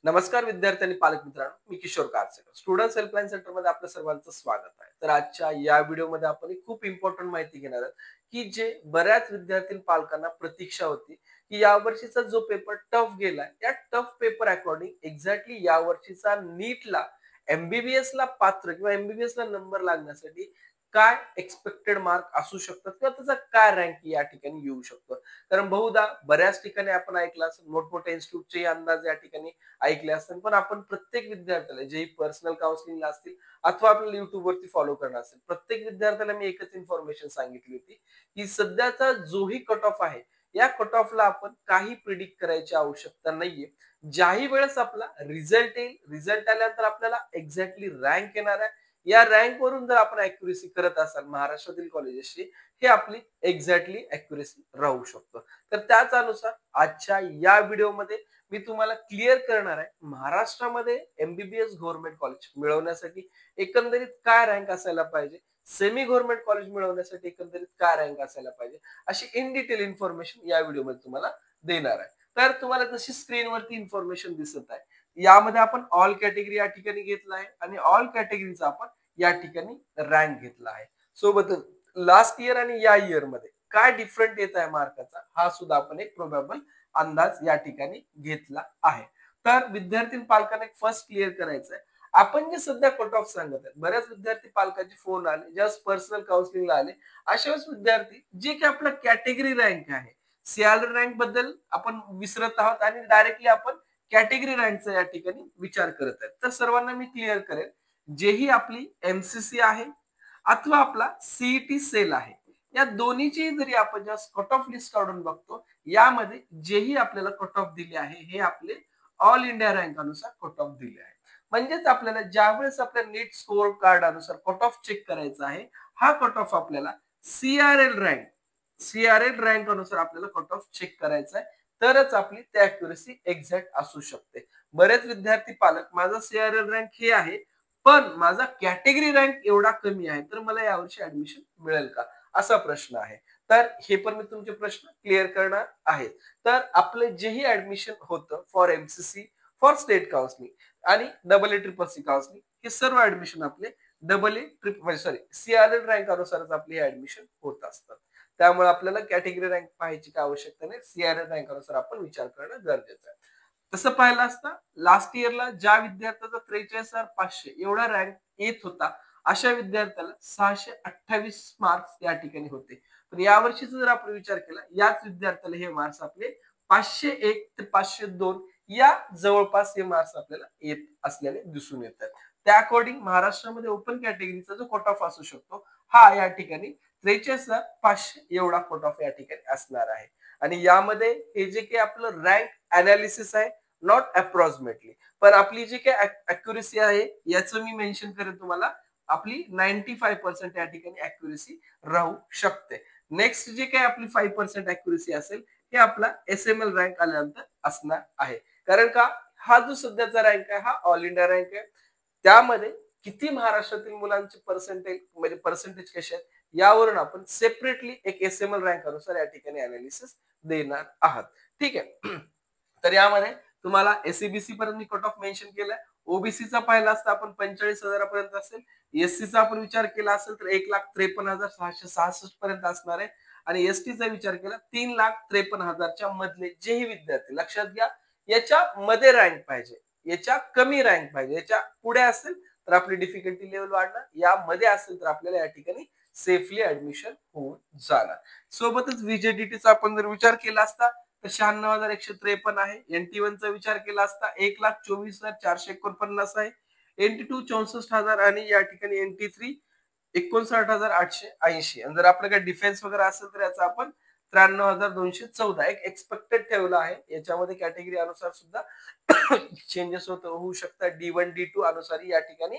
नमस्कार विद्यार्थी आणि पालक मित्रांनो, मी किशोर कारसेकर. स्टुडंट्स हेल्पलाईन सेंटर मध्ये आपल्या सर्वांचं स्वागत आहे. तर आजच्या या व्हिडिओमध्ये आपण एक खूप इम्पॉर्टंट माहिती घेणार आहोत, की जे बऱ्याच विद्यार्थी पालकांना प्रतीक्षा होती, की या वर्षीचा जो पेपर टफ गेलाय, त्या टफ पेपर अकॉर्डिंग एक्झॅक्टली या वर्षीचा नीटला एमबीबीएस ला पात्र किंवा एमबीबीएस ला नंबर लागण्यासाठी काय एक्सपेक्टेड मार्क असू शकतात किंवा त्याचा काय रँक या ठिकाणी येऊ शकतो. कारण बहुधा बऱ्याच ठिकाणी आपण ऐकलं असेल, मोठमोठ्या इन्स्टिट्यूटचे अंदाज या ठिकाणी ऐकले असतील, पण आपण प्रत्येक विद्यार्थ्याला जे पर्सनल काउन्सिलिंगला असतील अथवा आपल्याला युट्यूब वरती फॉलो करणार असेल, प्रत्येक विद्यार्थ्याला मी एकच इन्फॉर्मेशन सांगितली होती, की सध्याचा जोही कट ऑफ आहे, या कट ऑफला आपण काही प्रिडिक्ट करायची आवश्यकता नाहीये. ज्याही वेळेस आपला रिझल्ट येईल, रिझल्ट आल्यानंतर आपल्याला एक्झॅक्टली रँक येणार आहे. या रँक वरून जर आपण अॅक्युरेसी करत असाल महाराष्ट्रातील कॉलेजेसची, हे आपली एक्झॅक्टली अॅक्युरेसी राहू शकतो. तर त्याच अनुसार आजच्या या व्हिडिओमध्ये मी तुम्हाला क्लिअर करणार आहे, महाराष्ट्रामध्ये एमबीबीएस गव्हर्नमेंट कॉलेज मिळवण्यासाठी एकंदरीत काय रँक असायला पाहिजे, सेमी गव्हर्नमेंट कॉलेज मिळवण्यासाठी एकंदरीत काय रँक असायला पाहिजे, अशी इन डिटेल इन्फॉर्मेशन या व्हिडिओमध्ये तुम्हाला देणार आहे. तर तुम्हाला जशी स्क्रीनवरती इन्फॉर्मेशन दिसत आहे, यामध्ये आपण ऑल कॅटेगरी या ठिकाणी घेतला आहे आणि ऑल कॅटेगरीचा आपण या ठिकाणी रँक घेतला आहे. सोबतच लास्ट इयर आणि या इयर मध्ये काय डिफरंट येत आहे मार्काचा, हा सुद्धा आपण एक प्रोबॅबल अंदाज या ठिकाणी घेतला आहे. तर विद्यार्थी पालकांना फर्स्ट क्लिअर करायचं आहे, आपण जे सध्या कट ऑफ सांगत आहे, बऱ्याच विद्यार्थी पालकांचे फोन आले, ज्यावेळेस पर्सनल काउन्सिलिंगला आले, अशा वेळेस विद्यार्थी जे की आपला कॅटेगरी रँक आहे, सीआरएल रँक बद्दल आपण विसरत आहोत आणि डायरेक्टली आपण कॅटेगरी रँकचा या ठिकाणी विचार करत आहे. तर सर्वांना मी क्लिअर करेन, जेही आपली एमसीसी आहे अथवा आपला सीईटी सेल आहे, या दोन्हीची जरी आपण ज्या कट ऑफ लिस्ट काढून बघतो, यामध्ये जेही आपल्याला कट ऑफ दिले आहे, हे आपले ऑल इंडिया रँक अनुसार कट ऑफ दिले आहे. म्हणजेच आपल्याला ज्यावेळेस आपल्या नीट स्कोर कार्ड अनुसार कट ऑफ चेक करायचा आहे, हा कट ऑफ आपल्याला सीआरएल रँक अनुसार आपल्याला कट ऑफ चेक करायचा आहे, तरच आपली त्या अॅक्युरेसी एक्झॅक्ट असू शकते. बरेच विद्यार्थी पालक, माझा सीआरएल रँक हे आहे, पण माझा कॅटेगरी रँक एवढा कमी आहे, तर मला यावर्षी ऍडमिशन मिळेल का, असा प्रश्न आहे. तर हे पण मी तुमचे प्रश्न क्लिअर करणार आहे. तर आपले जेही ऍडमिशन होतं for MCC, for state counselling आणि double A triple C counselling, हे सर्व ऍडमिशन आपले double A triple CRL rank अनुसारच आपले ऍडमिशन होत असतात. त्यामुळे आपल्याला कॅटेगरी रँक पाहायची काय आवश्यकता नाही, सीआरएल रँक अनुसार आपण विचार करणं गरजेचं आहे. तसं पाहिलं असता लास्ट इयरला ज्या विद्यार्थ्याचा 43,500 एवढा रँक येत होता, अशा विद्यार्थ्याला 628 मार्क्स या ठिकाणी होते. पण यावर्षीचा जर आपण विचार केला, याच विद्यार्थ्याला हे मार्क्स आपले 501 ते 502 या जवळपास हे मार्क्स आपल्याला येत असल्याने दिसून येतात. त्या अकॉर्डिंग महाराष्ट्रामध्ये ओपन कॅटेगरीचा जो कट ऑफ असू शकतो, हा या ठिकाणी 43,500 एवढा कट ऑफ या ठिकाणी असणार आहे. आणि यामध्ये हे जे काही आपलं रँक अनालिसिस आहे, नॉट अप्रॉक्सिमेटली, पण आपली जी काही अॅक्युरेसी आहे, याचं मी मेन्शन करेन तुम्हाला, आपली 95% या ठिकाणी अॅक्युरेसी राहू शकते. नेक्स्ट जे काही आपली 5% अॅक्युरेसी असेल, हे आपला एसएमएल रँक आल्यानंतर असणार आहे. कारण का, हा जो सध्याचा रँक आहे, हा ऑल इंडिया रँक आहे. त्यामध्ये किती महाराष्ट्रातील मुलांचे पर्सेंटेज म्हणजे पर्सेंटेज कसे आहेत, यावरून आपण सेपरेटली एक एसएमएल रँक अनुसार या ठिकाणी अनालिसिस देणार आहात. ठीक आहे. तर यामध्ये तुम्हाला एससीबीसी पर्यंत मी कट ऑफ मेन्शन केलाय. ओबीसीचा पाहिला असता आपण 45,000 पर्यंत असेल. एससीचा आपण विचार केला असेल तर 1,53,666 पर्यंत असणार आहे. आणि एसटीचा विचार केला 3,53,000च्या मधले जेही विद्यार्थी, लक्षात घ्या, याच्या मध्ये रँक पाहिजे, याच्या कमी रँक पाहिजे, याच्या पुढे असेल तर आपली डिफिकल्टी लेवल वाढणार, या मध्ये असेल तर आपल्याला या ठिकाणी सेफली ऍडमिशन होऊन जाणार. सोबतच व्हीजेडीटीचा आपण जर विचार केला असता तर 96,153 आहे. NT1 चा विचार केला असता 1,24,449 आहे. NT2 64,000 आणि या ठिकाणी NT3 59,880. आणि जर आपलं काही डिफेन्स वगैरे असेल तर याचा आपण 93,214 एक एक्सपेक्टेड ठेवला आहे. याच्यामध्ये कॅटेगरी अनुसार सुद्धा चेंजेस होऊ शकतात. D1 D2 अनुसार या ठिकाणी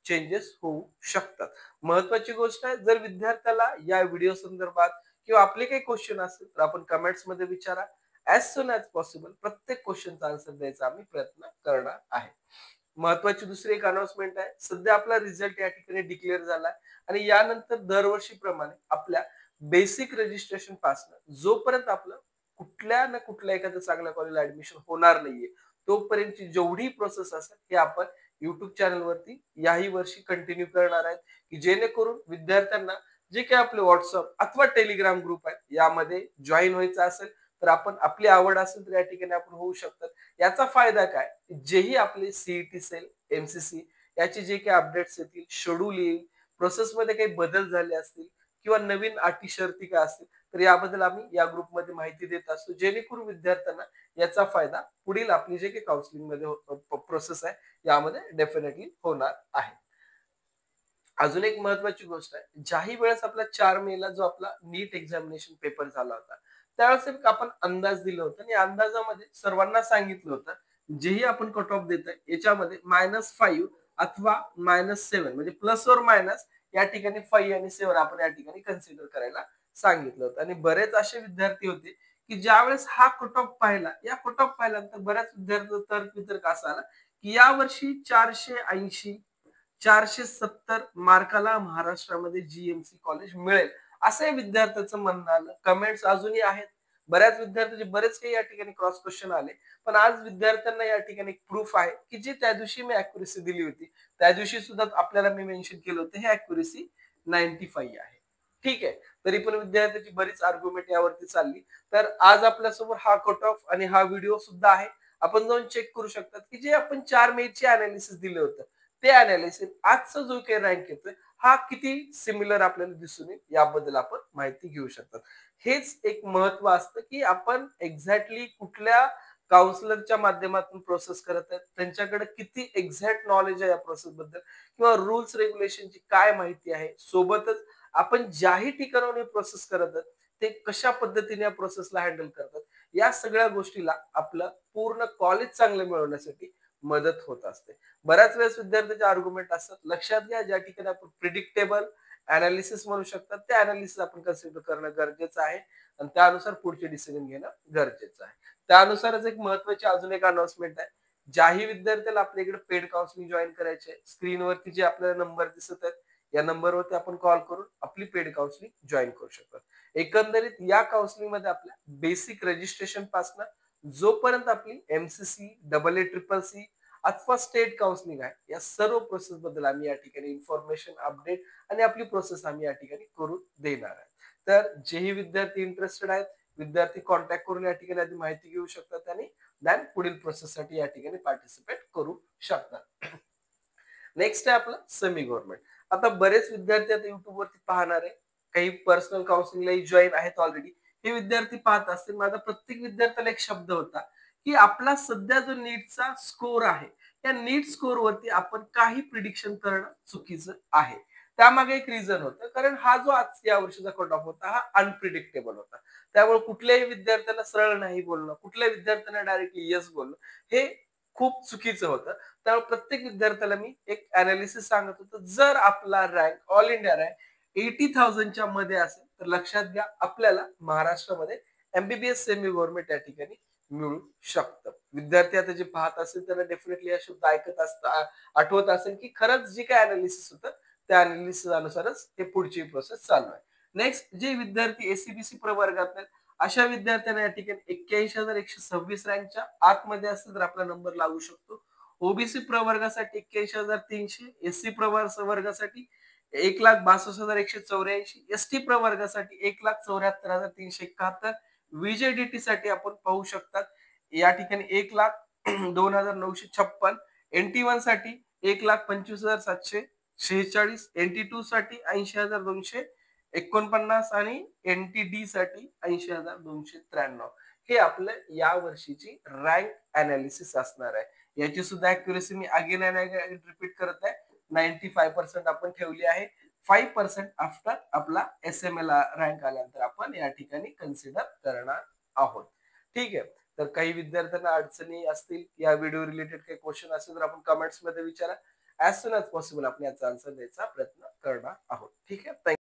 चेंजेस होऊ शकतात. महत्वाची गोष्ट आहे, जर विद्यार्थ्याला या व्हिडिओ संदर्भात किंवा आपले काही क्वेश्चन असेल तर आपण कमेंट्स मध्ये विचारा. ऍज सुन ऍज पॉसिबल प्रत्येक क्वेश्चनचा आन्सर द्यायचा आम्ही प्रयत्न करणार आहे. महत्वाची दुसरी एक अनाउन्समेंट आहे, सध्या आपला रिझल्ट या ठिकाणी डिक्लेअर झालाय आणि यानंतर दरवर्षीप्रमाणे आपल्या बेसिक रजिस्ट्रेशन पासून जोपर्यंत आपलं कुठल्या ना कुठल्या एखाद्या चांगल्या कॉलेजला ऍडमिशन होणार नाहीये, तोपर्यंतची जेवढी प्रोसेस असेल हे आपण युट्यूब चॅनलवरती याही वर्षी कंटिन्यू करणार आहेत, की जेणेकरून विद्यार्थ्यांना जे काही आपले व्हॉट्सअप अथवा टेलिग्राम ग्रुप आहे यामध्ये जॉईन व्हायचं असेल तर आपण आपली आवड असेल तर या ठिकाणी आपण होऊ शकतात. याचा फायदा काय, जेही आपले सीईटी सेल, एमसीसी याचे जे काही अपडेट्स येतील, शेड्यूल येईल, प्रोसेसमध्ये काही बदल झाले असतील किंवा नवीन अटी शर्ती काय असतील तर याबद्दल आम्ही या ग्रुपमध्ये माहिती देत असतो, जेणेकरून विद्यार्थ्यांना याचा फायदा पुढील आपली जे काही काउन्सिलिंग मध्ये प्रोसेस आहे यामध्ये डेफिनेटली होणार आहे. अजून एक महत्वाची गोष्ट आहे, ज्याही वेळेस आपला 4 मेला जो आपला नीट एक्झामिनेशन पेपर झाला होता त्यावेळेस एक आपण अंदाज दिला होता आणि अंदाजामध्ये सर्वांना सांगितलं होतं जेही आपण कट ऑफ देत आहे याच्यामध्ये -5 अथवा -7 म्हणजे प्लस और मायनस या ठिकाणी 5 आणि 7 आपण या ठिकाणी कन्सिडर करायला सांगितलं होतं. आणि बरेच असे विद्यार्थी होते की ज्यावेळेस हा कट ऑफ पाहिला, या कट ऑफ पाहिल्यानंतर बऱ्याच विद्यार्थ्यांचा तर्क असा आला की यावर्षी 480 470 मार्काला महाराष्ट्रामध्ये जीएमसी कॉलेज मिळेल असं विद्यार्थ्याचं म्हणणं आलं. कमेंट्स अजूनही आहेत. बऱ्याच विद्यार्थ्यांचे बरेच काही या ठिकाणी क्रॉस क्वेश्चन आले. पण आज विद्यार्थ्यांना या ठिकाणी प्रूफ आहे की जी त्या दिवशी मी अॅक्युरसी दिली होती त्या दिवशी सुद्धा आपल्याला मी मेन्शन केलं होतं हे अॅक्युरसी 95 आहे. ठीक आहे. तरी पण विद्यार्थ्याची बरीच आर्ग्युमेंट यावरती चालली. तर आज आपल्यासमोर हा कट ऑफ आणि हा व्हिडिओ सुद्धा आहे. आपण जाऊन चेक करू शकतात की जे आपण 4 मेचे अनालिसिस दिलं होतं ते अनालिसिस आजचा जो काही रँक येतोय हा किती सिमिलर आपल्याला दिसून येईल याबद्दल आपण माहिती घेऊ शकतात. हेच एक महत्व असतं की आपण एक्झॅक्टली कुठल्या काउन्सिलरच्या माध्यमातून प्रोसेस करत आहेत, त्यांच्याकडे किती एक्झॅक्ट नॉलेज आहे या प्रोसेस बद्दल किंवा रूल्स रेग्युलेशनची काय माहिती आहे, सोबतच आपण ज्याही ठिकाणाहून प्रोसेस करत आहात ते कशा पद्धतीने या प्रोसेसला हँडल करतात या सगळ्या गोष्टीला आपलं पूर्ण कॉलेज चांगलं मिळवण्यासाठी मदत होत असते. बऱ्याच वेळेस विद्यार्थ्यांचे आर्ग्युमेंट असतात, लक्षात घ्या ज्या ठिकाणी आपण प्रिडिक्टेबल अनालिसिस म्हणू शकतात ते अनालिसिस आपण कन्सिडर करणं गरजेचं आहे आणि त्यानुसार पुढचे डिसिजन घेणं गरजेचं आहे. त्यानुसारच एक महत्वाची अजून एक अनाउन्समेंट आहे. ज्याही विद्यार्थ्याला आपल्या इकडे पेड काउन्सिलिंग जॉईन करायचे स्क्रीनवरती जे आपल्याला नंबर दिसत आहेत या नंबरवरती आपण कॉल करून आपली पेड काउन्सिलिंग जॉईन करू शकतो. एकंदरीत या काउन्सिलिंग मध्ये आपल्या बेसिक रजिस्ट्रेशन पासून जोपर्यंत आपली MCC, double A triple C अथवा स्टेट काउन्सिलिंग आहे या सर्व प्रोसेस बद्दल आम्ही या ठिकाणी इन्फॉर्मेशन अपडेट आणि आपली प्रोसेस आम्ही या ठिकाणी करून देणार आहे. तर जेही विद्यार्थी इंटरेस्टेड आहेत विद्यार्थी कॉन्टॅक्ट करून या ठिकाणी आधी माहिती घेऊ शकतात आणि देन पुढील प्रोसेससाठी या ठिकाणी पार्टिसिपेट करू शकतात. नेक्स्ट आहे आपलं सेमी गव्हर्नमेंट. आता बरेच विद्यार्थी आता युट्यूब वरती पाहणार आहे, काही पर्सनल काउन्सिलिंगला जॉईन आहेत ऑलरेडी. हे विद्यार्थी पाहत असतील. माझा प्रत्येक विद्यार्थ्याला एक शब्द होता की आपला सध्या जो नीटचा स्कोर आहे या नीट स्कोर वरती आपण काही प्रिडिक्शन करणं चुकीचं आहे. त्यामागे एक रिझन होतं, कारण हा जो आज या वर्षीचा कट ऑफ होता हा अनप्रिडिक्टेबल होता. त्यामुळे कुठल्याही विद्यार्थ्याला सरळ नाही बोलणं, कुठल्याही विद्यार्थ्यांना डायरेक्टली येस बोलणं हे खूप चुकीचं होतं. त्यामुळे प्रत्येक विद्यार्थ्याला मी एक अनालिसिस सांगत होतो, जर आपला रँक ऑल इंडिया रँक 80,000च्या मध्ये असेल तर लक्षात घ्या आपल्याला महाराष्ट्रामध्ये एमबीबीएस सेमी गव्हर्नमेंट या ठिकाणी मिळू शकतं. विद्यार्थी आता जे पाहत असेल त्यांना डेफिनेटली हा शब्द ऐकत असता आठवत असेल की खरंच जे काय अनालिसिस होतं त्या अनालिसिस अनुसारच हे पुढची प्रोसेस चालू आहे. नेक्स्ट जे विद्यार्थी एसीबीसी प्रवर्गात आहेत अशा विद्यार्थ्यांना या ठिकाणी 81,126 रँकच्या आतमध्ये असतील तर आपला नंबर लागू शकतो. ओबीसी प्रवर्गासाठी 81,300, एससी प्रवर्गासाठी 1,62,184, एसटी प्रवर्गासाठी 1,74,371, व्हीजेडीटी साठी आपण पाहू शकतात या ठिकाणी 1,02,956, एनटी वन साठी 1,25,746, एनटी टू साठी 80,249 आणि एनटी डी साठी 80,293. हे आपलं या वर्षीची रँक अनालिसिस असणार आहे. याची सुद्धा accuracy me again and again repeat करत आहे. 95% आपण ठेवली आहे. 5% आफ्टर आपला एसएमएल रँक आल्यानंतर आपण या ठिकाणी कन्सिडर करणार आहोत. ठीक आहे. तर काही विद्यार्थ्यांना अडचणी असतील या व्हिडिओ रिलेटेड काही क्वेश्चन असेल तर आपण कमेंट्स मध्ये विचारा. ऍज सून ऍज पॉसिबल आपण याचा आन्सर द्यायचा प्रयत्न करणार आहोत. ठीक आहे.